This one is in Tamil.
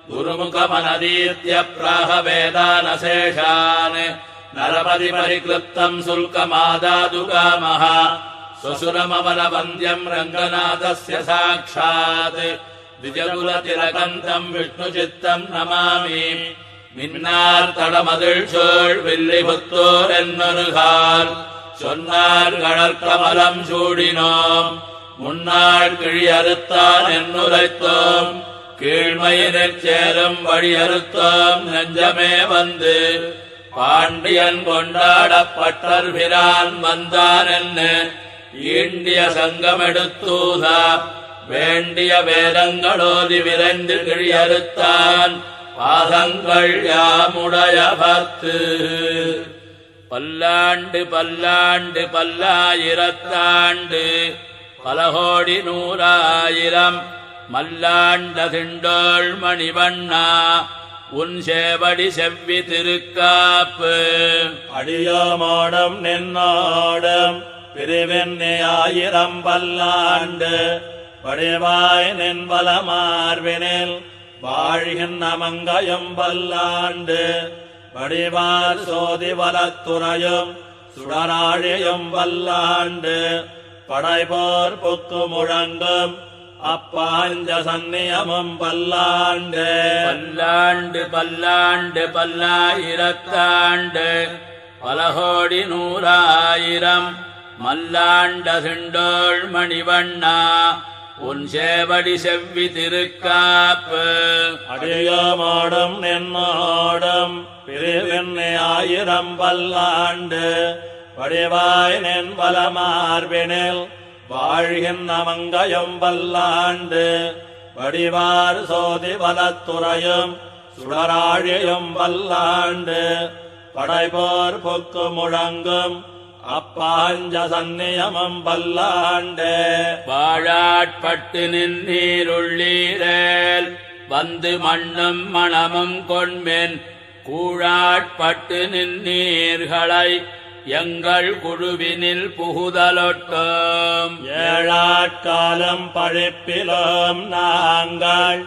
गुरुमुखमनदीत्य प्राहवेदानशेषान् नरपति परिक्लृप्तम् शुल्कमादादुकामः स्वसुरमवनवन्द्यम् रङ्गनाथस्य साक्षात् द्विजकुलतिलकन्तम् विष्णुचित्तम् नमामि மின்னார் தடமதிழ்சோழ் வில்லிபுத்தூர் என்னொருகால் சொன்னார் கடற்கமலம் சூடினோம் முன்னாள் கிழியறுத்தான் என்னுரைத்தோம் கீழ்மையினிற் சேரும் வழியறுத்தோம் நெஞ்சமே வந்து பாண்டியன் கொண்டாடப்பட்டர்பிரான் வந்தான் என்ன ஈண்டிய சங்கமெடுத்தூதா வேண்டிய வேதங்களோதி விரைந்து கிழியறுத்தான் பாதங்கள் யாமுடைய பத்து பல்லாண்டு பல்லாண்டு பல்லாயிரத்தாண்டு பலகோடி நூறாயிரம் மல்லாண்ட திண்டோள் மணிவண்ணா உன் சேவடி செவ்வி திருக்காப்பு அடியோமோடம் நின்னோடம் பிரிவெண்ணி ஆயிரம் பல்லாண்டு வடிவாய் நின் வலமார்பினில் வாழ்கின்ற மங்கையும் பல்லாண்டு வடிவார் சோதி வலத்துறையும் சுடராழியும் பல்லாண்டு படைபோர் புக்கு முழங்கும் அப்பாஞ்ச சந்நியமும் பல்லாண்டு பல்லாண்டு பல்லாண்டு பல்லாயிரத்தாண்டு பலகோடி நூறாயிரம் மல்லாண்ட திண்டோள் மணிவண்ணா உன் சேவடி செவ்வி திருக்காப்பு அடியோமோடும் நின்னோடும் பிரிவெண்ணி ஆயிரம் பல்லாண்டு வடிவாய் நின் வலமார்பினில் வாழ்கின்ற மங்கையும் பல்லாண்டு வடிவார் சோதி வலத்துறையும் சுடராழியும் பல்லாண்டு படைபோர் பொக்கு முழங்கும் அப்பாஞ்ச சந்நியமும் பல்லாண்டு வாழாட்பட்டு நின்னீருள்ளீரேல் வந்து மண்ணும் மணமும் கொண்மென் கூழாட்பட்டு நின்னீர்களை எங்கள் குழுவினில் புகுதலொட்டோம் ஏழாட்காலம் பழிப்பிலோம் நாங்கள்